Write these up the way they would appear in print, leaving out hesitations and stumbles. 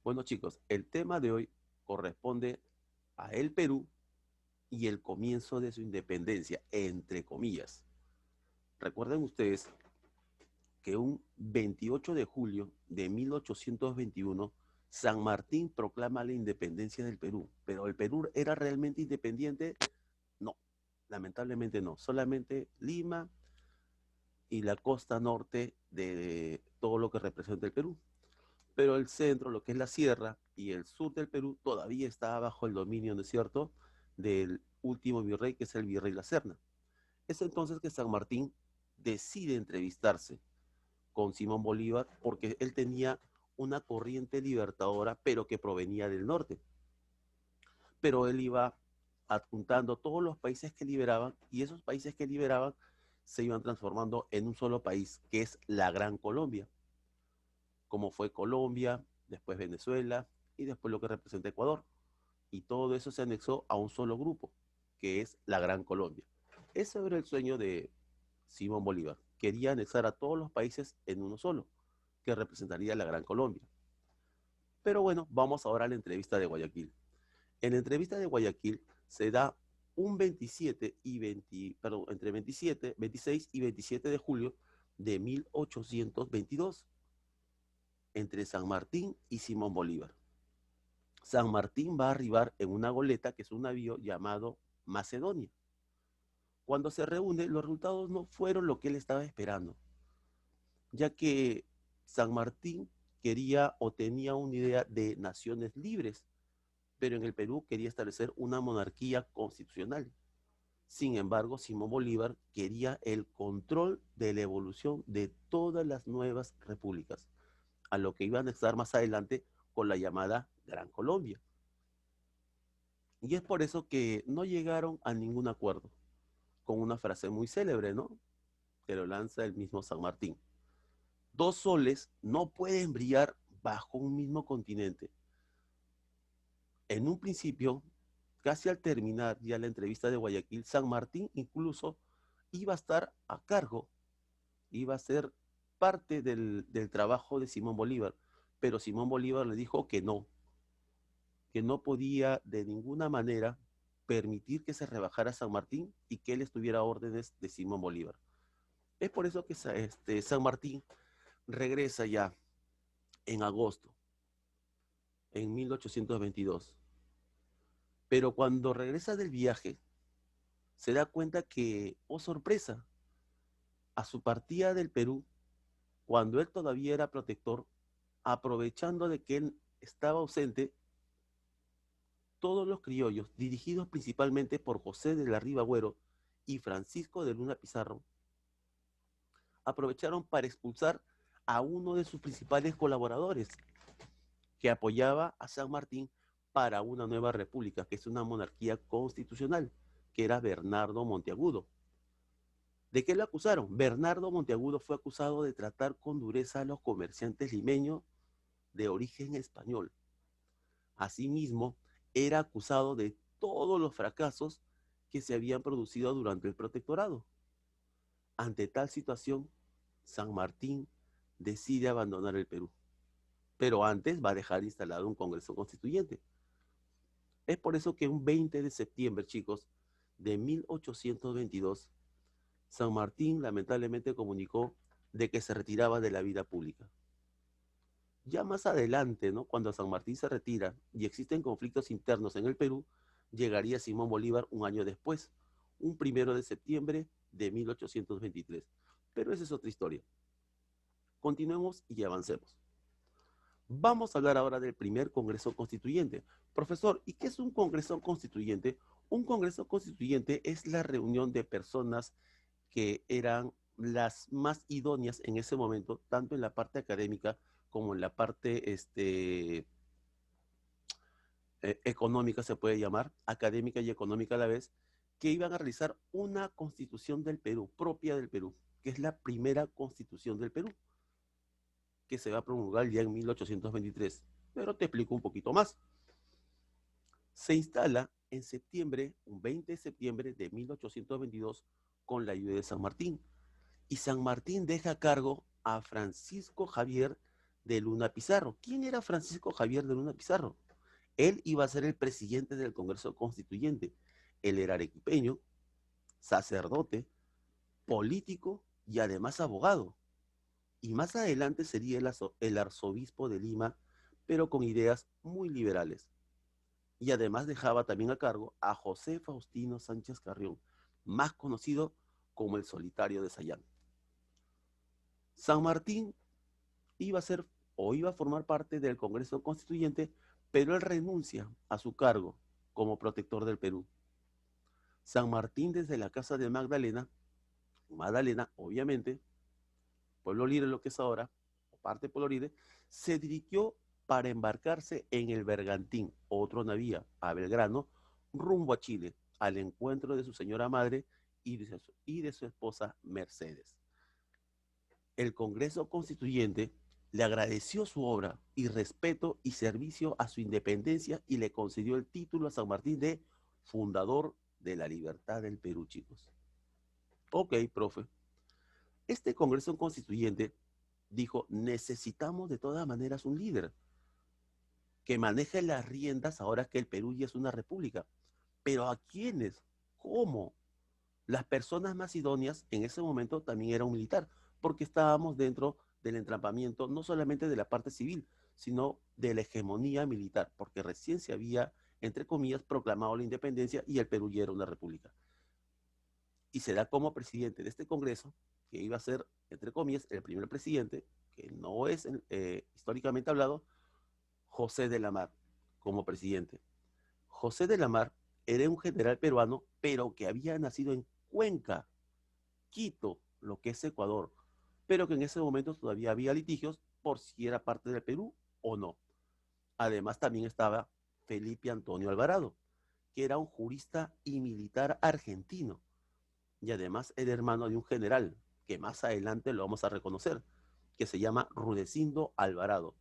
Bueno, chicos, el tema de hoy corresponde a el Perú y el comienzo de su independencia, entre comillas. Recuerden ustedes que un 28 de julio de 1821, San Martín proclama la independencia del Perú. Pero ¿el Perú era realmente independiente? No, lamentablemente no. Solamente Lima y la costa norte de todo lo que representa el Perú. Pero el centro, lo que es la sierra y el sur del Perú, todavía está bajo el dominio, ¿no es cierto?, del último virrey, que es el virrey La Serna. Es entonces que San Martín decide entrevistarse con Simón Bolívar porque él tenía una corriente libertadora, pero que provenía del norte. Pero él iba adjuntando todos los países que liberaban y esos países que liberaban se iban transformando en un solo país, que es la Gran Colombia, como fue Colombia, después Venezuela y después lo que representa Ecuador. Y todo eso se anexó a un solo grupo, que es la Gran Colombia. Ese era el sueño de Simón Bolívar. Quería anexar a todos los países en uno solo, que representaría la Gran Colombia. Pero bueno, vamos ahora a la entrevista de Guayaquil. En la entrevista de Guayaquil se da un 27 y 20, perdón, entre 27, 26 y 27 de julio de 1822, entre San Martín y Simón Bolívar. San Martín va a arribar en una goleta, que es un navío llamado Macedonia. Cuando se reúne, los resultados no fueron lo que él estaba esperando, ya que San Martín quería o tenía una idea de naciones libres, pero en el Perú quería establecer una monarquía constitucional. Sin embargo, Simón Bolívar quería el control de la evolución de todas las nuevas repúblicas, a lo que iba a anexar más adelante con la llamada Gran Colombia. Y es por eso que no llegaron a ningún acuerdo, con una frase muy célebre, ¿no?, que lo lanza el mismo San Martín. Dos soles no pueden brillar bajo un mismo continente. En un principio, casi al terminar ya la entrevista de Guayaquil, San Martín incluso iba a estar a cargo, iba a ser parte del trabajo de Simón Bolívar, pero Simón Bolívar le dijo que no podía de ninguna manera permitir que se rebajara San Martín y que él estuviera a órdenes de Simón Bolívar. Es por eso que San Martín regresa ya en agosto, en 1822. Pero cuando regresa del viaje, se da cuenta que, oh sorpresa, a su partida del Perú, cuando él todavía era protector, aprovechando de que él estaba ausente, todos los criollos, dirigidos principalmente por José de la Riva Agüero y Francisco de Luna Pizarro, aprovecharon para expulsar a uno de sus principales colaboradores, que apoyaba a San Martín para una nueva república, que es una monarquía constitucional, que era Bernardo Monteagudo. ¿De qué lo acusaron? Bernardo Monteagudo fue acusado de tratar con dureza a los comerciantes limeños de origen español. Asimismo, era acusado de todos los fracasos que se habían producido durante el protectorado. Ante tal situación, San Martín decide abandonar el Perú, pero antes va a dejar instalado un Congreso Constituyente. Es por eso que un 20 de septiembre, chicos, de 1822, San Martín lamentablemente comunicó de que se retiraba de la vida pública. Ya más adelante, ¿no?, cuando San Martín se retira y existen conflictos internos en el Perú, llegaría Simón Bolívar un año después, un 1 de septiembre de 1823. Pero esa es otra historia. Continuemos y avancemos. Vamos a hablar ahora del primer Congreso Constituyente. Profesor, ¿y qué es un Congreso Constituyente? Un Congreso Constituyente es la reunión de personas que eran las más idóneas en ese momento, tanto en la parte académica como en la parte económica, se puede llamar, académica y económica a la vez, que iban a realizar una constitución del Perú, propia del Perú, que es la primera constitución del Perú, que se va a promulgar ya en 1823. Pero te explico un poquito más. Se instala en septiembre, un 20 de septiembre de 1822, con la ayuda de San Martín. Y San Martín deja a cargo a Francisco Javier de Luna Pizarro. ¿Quién era Francisco Javier de Luna Pizarro? Él iba a ser el presidente del Congreso Constituyente. Él era arequipeño, sacerdote, político y además abogado. Y más adelante sería el arzobispo de Lima, pero con ideas muy liberales. Y además dejaba también a cargo a José Faustino Sánchez Carrión, más conocido como el Solitario de Sayán. San Martín iba a ser o iba a formar parte del Congreso Constituyente, pero él renuncia a su cargo como protector del Perú. San Martín, desde la casa de Magdalena, obviamente, Pueblo Libre, lo que es ahora, o parte de Pueblo Libre, se dirigió para embarcarse en el Bergantín, otro navío, a Belgrano, rumbo a Chile, al encuentro de su señora madre y de su esposa Mercedes. El Congreso Constituyente le agradeció su obra y respeto y servicio a su independencia y le concedió el título a San Martín de fundador de la libertad del Perú, chicos. Ok, profe. Este Congreso Constituyente dijo, necesitamos de todas maneras un líder que maneje las riendas ahora que el Perú ya es una república. Pero ¿a quiénes? ¿Cómo? Las personas más idóneas en ese momento también era un militar, porque estábamos dentro del entrampamiento no solamente de la parte civil, sino de la hegemonía militar, porque recién se había, entre comillas, proclamado la independencia y el Perú ya era una república. Y se da como presidente de este Congreso, que iba a ser, entre comillas, el primer presidente, que no es históricamente hablado, José de la Mar, como presidente. José de la Mar era un general peruano, pero que había nacido en Cuenca, Quito, lo que es Ecuador, pero que en ese momento todavía había litigios por si era parte del Perú o no. Además también estaba Felipe Antonio Alvarado, que era un jurista y militar argentino, y además era hermano de un general, que más adelante lo vamos a reconocer, que se llama Rudecindo Alvarado.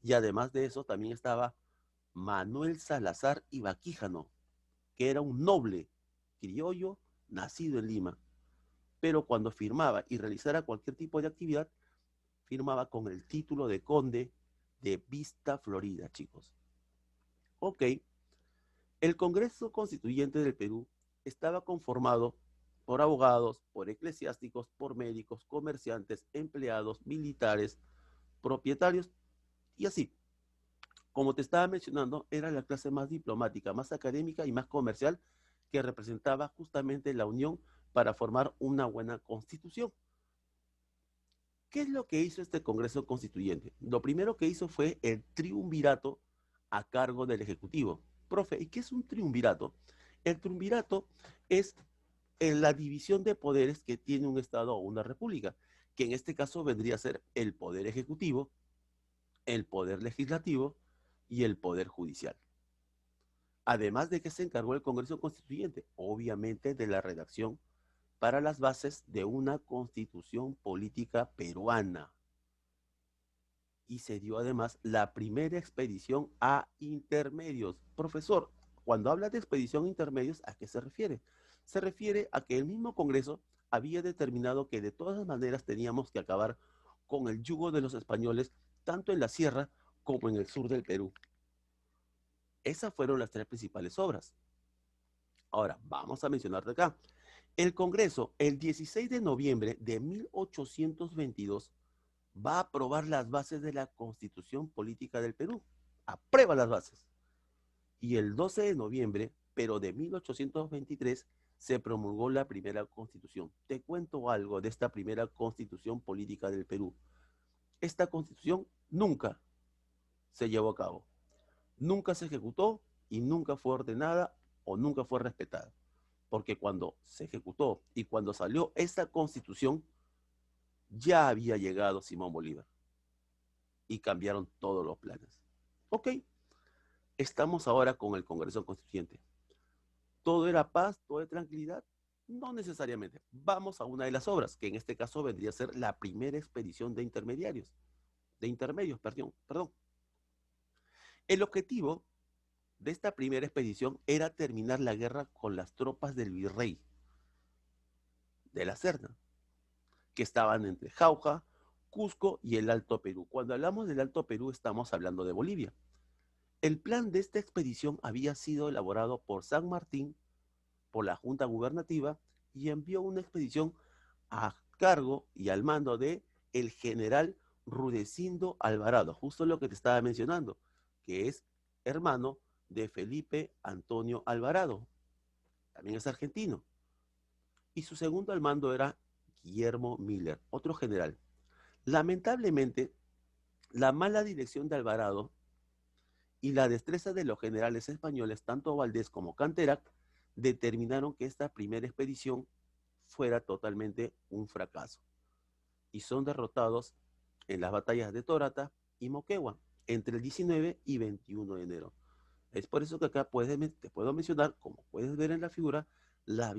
Y además de eso también estaba Manuel Salazar Ibaquíjano, que era un noble criollo nacido en Lima, pero cuando firmaba y realizara cualquier tipo de actividad, firmaba con el título de conde de Vista Florida, chicos. Ok, el Congreso Constituyente del Perú estaba conformado por abogados, por eclesiásticos, por médicos, comerciantes, empleados, militares, propietarios y así. Como te estaba mencionando, era la clase más diplomática, más académica y más comercial que representaba justamente la unión para formar una buena constitución. ¿Qué es lo que hizo este Congreso Constituyente? Lo primero que hizo fue el triunvirato a cargo del Ejecutivo. Profe, ¿y qué es un triunvirato? El triunvirato es la división de poderes que tiene un Estado o una república, que en este caso vendría a ser el poder ejecutivo, el poder legislativo y el poder judicial. Además de que se encargó el Congreso Constituyente, obviamente, de la redacción para las bases de una constitución política peruana. Y se dio además la primera expedición a intermedios. Profesor, cuando habla de expedición a intermedios, ¿a qué se refiere? Se refiere a que el mismo Congreso había determinado que de todas maneras teníamos que acabar con el yugo de los españoles, tanto en la sierra como en el sur del Perú. Esas fueron las tres principales obras. Ahora, vamos a mencionar de acá. El Congreso, el 16 de noviembre de 1822, va a aprobar las bases de la Constitución Política del Perú. Aprueba las bases. Y el 12 de noviembre, pero de 1823, se promulgó la primera Constitución. Te cuento algo de esta primera Constitución Política del Perú. Esta Constitución nunca se llevó a cabo, nunca se ejecutó y nunca fue ordenada o nunca fue respetada. Porque cuando se ejecutó y cuando salió esta Constitución, ya había llegado Simón Bolívar y cambiaron todos los planes. Ok, estamos ahora con el Congreso Constituyente. ¿Todo era paz, todo era tranquilidad? No necesariamente. Vamos a una de las obras, que en este caso vendría a ser la primera expedición de intermedios, perdón. El objetivo de esta primera expedición era terminar la guerra con las tropas del virrey de la Serna, que estaban entre Jauja, Cusco y el Alto Perú. Cuando hablamos del Alto Perú estamos hablando de Bolivia. El plan de esta expedición había sido elaborado por San Martín, por la Junta Gubernativa, y envió una expedición a cargo y al mando de el general Rudecindo Alvarado, justo lo que te estaba mencionando, que es hermano de Felipe Antonio Alvarado, también es argentino. Y su segundo al mando era Guillermo Miller, otro general. Lamentablemente, la mala dirección de Alvarado y la destreza de los generales españoles, tanto Valdés como Canterac, determinaron que esta primera expedición fuera totalmente un fracaso. Y son derrotados en las batallas de Torata y Moquegua entre el 19 y 21 de enero. Es por eso que acá te puedo mencionar, como puedes ver en la figura, las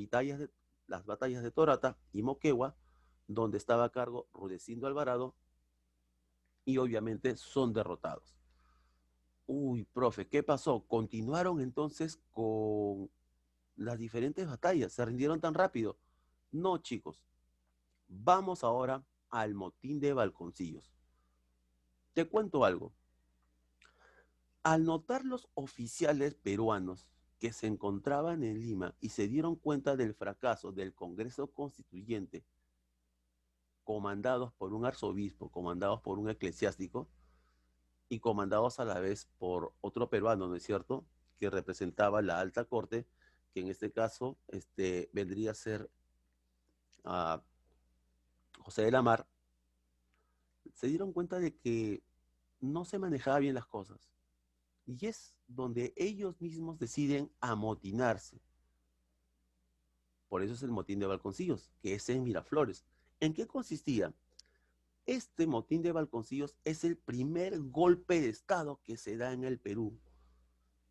batallas de Torata y Moquegua, donde estaba a cargo Rudecindo Alvarado, y obviamente son derrotados. Uy, profe, ¿qué pasó? Continuaron entonces con las diferentes batallas, se rindieron tan rápido. No, chicos, vamos ahora al motín de Balconcillos. Te cuento algo. Al notar los oficiales peruanos que se encontraban en Lima y se dieron cuenta del fracaso del Congreso Constituyente, comandados por un arzobispo, comandados por un eclesiástico y comandados a la vez por otro peruano, ¿no es cierto?, que representaba la alta corte, que en este caso vendría a ser a José de la Mar, se dieron cuenta de que no se manejaba bien las cosas. Y es donde ellos mismos deciden amotinarse. Por eso es el motín de Balconcillos, que es en Miraflores. ¿En qué consistía? Este motín de Balconcillos es el primer golpe de Estado que se da en el Perú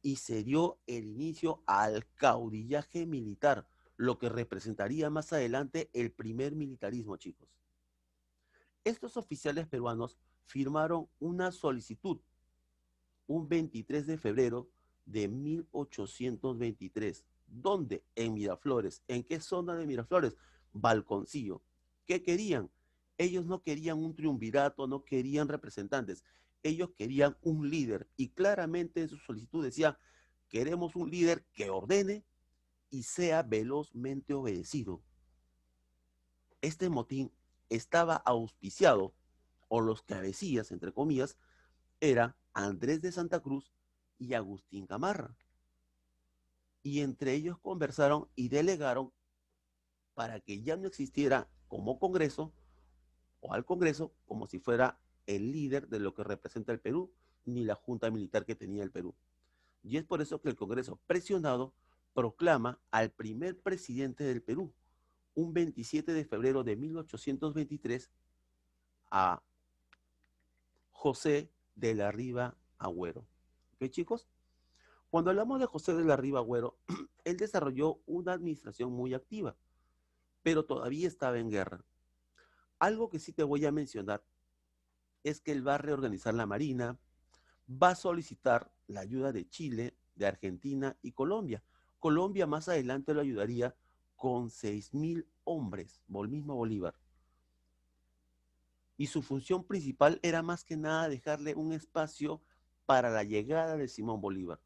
y se dio el inicio al caudillaje militar, lo que representaría más adelante el primer militarismo, chicos. Estos oficiales peruanos firmaron una solicitud un 23 de febrero de 1823. ¿Dónde? En Miraflores. ¿En qué zona de Miraflores? Balconcillo. ¿Qué querían? Ellos no querían un triunvirato, no querían representantes. Ellos querían un líder. Y claramente en su solicitud decía, queremos un líder que ordene y sea velozmente obedecido. Este motín estaba auspiciado, o los cabecillas, entre comillas, era Andrés de Santa Cruz y Agustín Gamarra. Y entre ellos conversaron y delegaron para que ya no existiera como Congreso o al Congreso como si fuera el líder de lo que representa el Perú, ni la junta militar que tenía el Perú. Y es por eso que el Congreso, presionado, proclama al primer presidente del Perú, un 27 de febrero de 1823, a José de la Riva Agüero. ¿Ok, chicos? Cuando hablamos de José de la Riva Agüero, él desarrolló una administración muy activa, pero todavía estaba en guerra. Algo que sí te voy a mencionar es que él va a reorganizar la Marina, va a solicitar la ayuda de Chile, de Argentina y Colombia. Colombia más adelante lo ayudaría con 6.000 hombres, mismo Bolívar. Y su función principal era más que nada dejarle un espacio para la llegada de Simón Bolívar.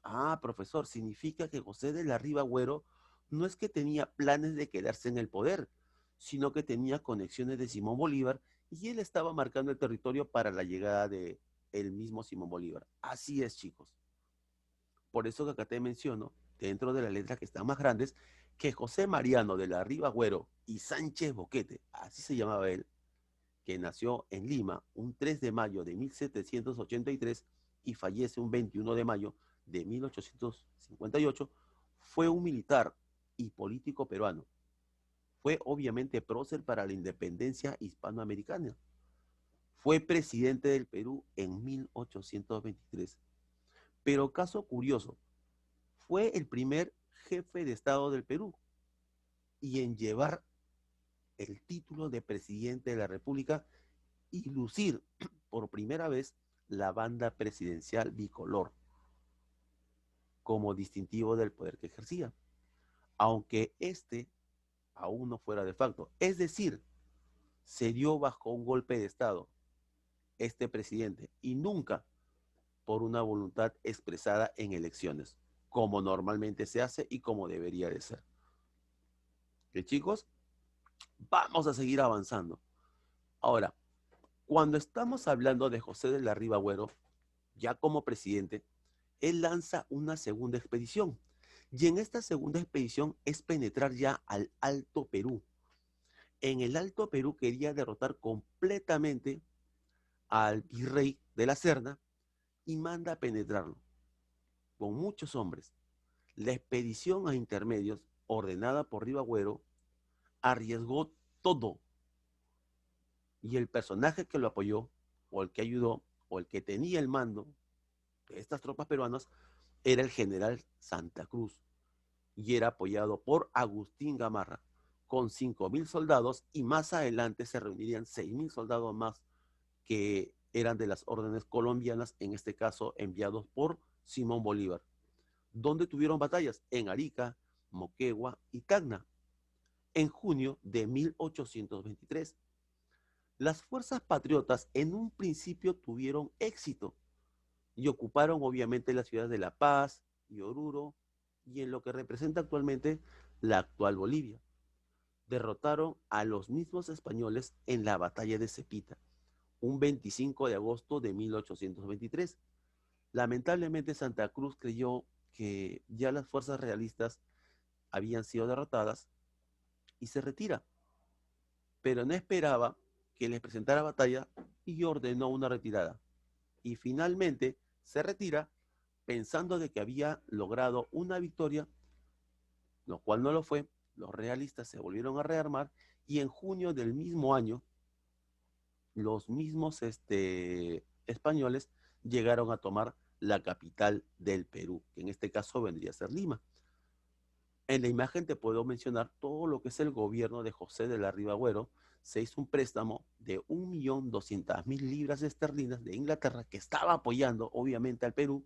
Ah, profesor, significa que José de la Riva Agüero no es que tenía planes de quedarse en el poder, sino que tenía conexiones de Simón Bolívar y él estaba marcando el territorio para la llegada de el mismo Simón Bolívar. Así es, chicos. Por eso que acá te menciono, dentro de las letras que están más grandes, que José Mariano de la Riva Agüero y Sánchez Boquete, así se llamaba él, que nació en Lima un 3 de mayo de 1783 y fallece un 21 de mayo de 1858, fue un militar y político peruano. Fue obviamente prócer para la independencia hispanoamericana. Fue presidente del Perú en 1823. Pero caso curioso, fue el primer jefe de Estado del Perú y en llevar el título de presidente de la República y lucir por primera vez la banda presidencial bicolor como distintivo del poder que ejercía, aunque este aún no fuera de facto. Es decir, se dio bajo un golpe de Estado este presidente y nunca por una voluntad expresada en elecciones, como normalmente se hace y como debería de ser. ¿Qué, chicos? Vamos a seguir avanzando. Ahora, cuando estamos hablando de José de la Riva Agüero, ya como presidente, él lanza una segunda expedición. Y en esta segunda expedición es penetrar ya al Alto Perú. En el Alto Perú quería derrotar completamente al virrey de la Serna y manda a penetrarlo con muchos hombres. La expedición a intermedios, ordenada por Ribagüero, arriesgó todo. Y el personaje que lo apoyó, o el que ayudó, o el que tenía el mando de estas tropas peruanas, era el general Santa Cruz. Y era apoyado por Agustín Gamarra, con 5.000 soldados, y más adelante se reunirían 6.000 soldados más que eran de las órdenes colombianas, en este caso enviados por Simón Bolívar. ¿Dónde tuvieron batallas? En Arica, Moquegua y Tacna, en junio de 1823. Las fuerzas patriotas en un principio tuvieron éxito y ocuparon obviamente las ciudades de La Paz y Oruro y en lo que representa actualmente la actual Bolivia. Derrotaron a los mismos españoles en la batalla de Cepita, un 25 de agosto de 1823. Lamentablemente Santa Cruz creyó que ya las fuerzas realistas habían sido derrotadas y se retira, pero no esperaba que les presentara batalla y ordenó una retirada. Y finalmente se retira pensando de que había logrado una victoria, lo cual no lo fue. Los realistas se volvieron a rearmar y en junio del mismo año los mismos españoles llegaron a tomar la capital del Perú, que en este caso vendría a ser Lima. En la imagen te puedo mencionar todo lo que es el gobierno de José de la Riva Agüero. Se hizo un préstamo de 1.200.000 libras esterlinas de Inglaterra, que estaba apoyando obviamente al Perú,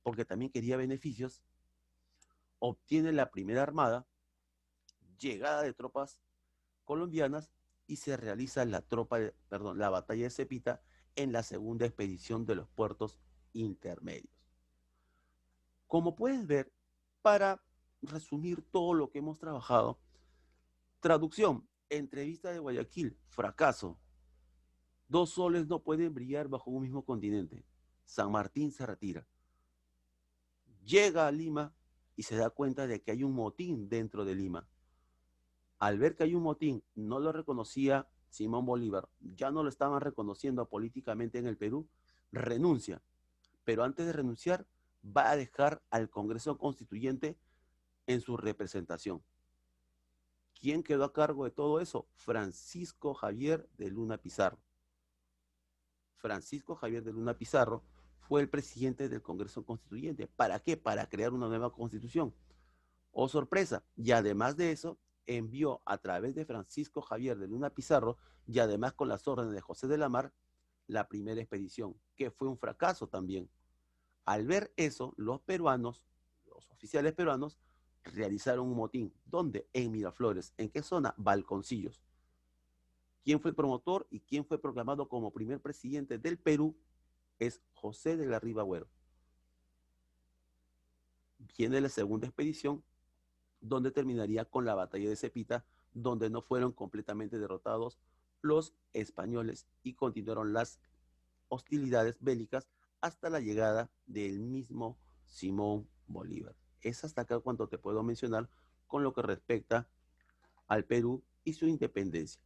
porque también quería beneficios. Obtiene la primera armada, llegada de tropas colombianas y se realiza la batalla de Cepita en la segunda expedición de los puertos intermedios. Como puedes ver, para resumir todo lo que hemos trabajado, traducción, entrevista de Guayaquil, fracaso. Dos soles no pueden brillar bajo un mismo continente. San Martín se retira. Llega a Lima y se da cuenta de que hay un motín dentro de Lima. Al ver que hay un motín, no lo reconocía Simón Bolívar, ya no lo estaban reconociendo políticamente en el Perú, renuncia. Pero antes de renunciar, va a dejar al Congreso Constituyente en su representación. ¿Quién quedó a cargo de todo eso? Francisco Javier de Luna Pizarro. Francisco Javier de Luna Pizarro fue el presidente del Congreso Constituyente. ¿Para qué? Para crear una nueva constitución. Oh, sorpresa. Y además de eso, envió a través de Francisco Javier de Luna Pizarro y además con las órdenes de José de la Mar, la primera expedición, que fue un fracaso también. Al ver eso, los peruanos, los oficiales peruanos, realizaron un motín. ¿Dónde? En Miraflores. ¿En qué zona? Balconcillos. ¿Quién fue el promotor y quién fue proclamado como primer presidente del Perú? Es José de la Riva Agüero. Viene la segunda expedición, donde terminaría con la batalla de Cepita, donde no fueron completamente derrotados los españoles y continuaron las hostilidades bélicas hasta la llegada del mismo Simón Bolívar. Es hasta acá cuando te puedo mencionar con lo que respecta al Perú y su independencia.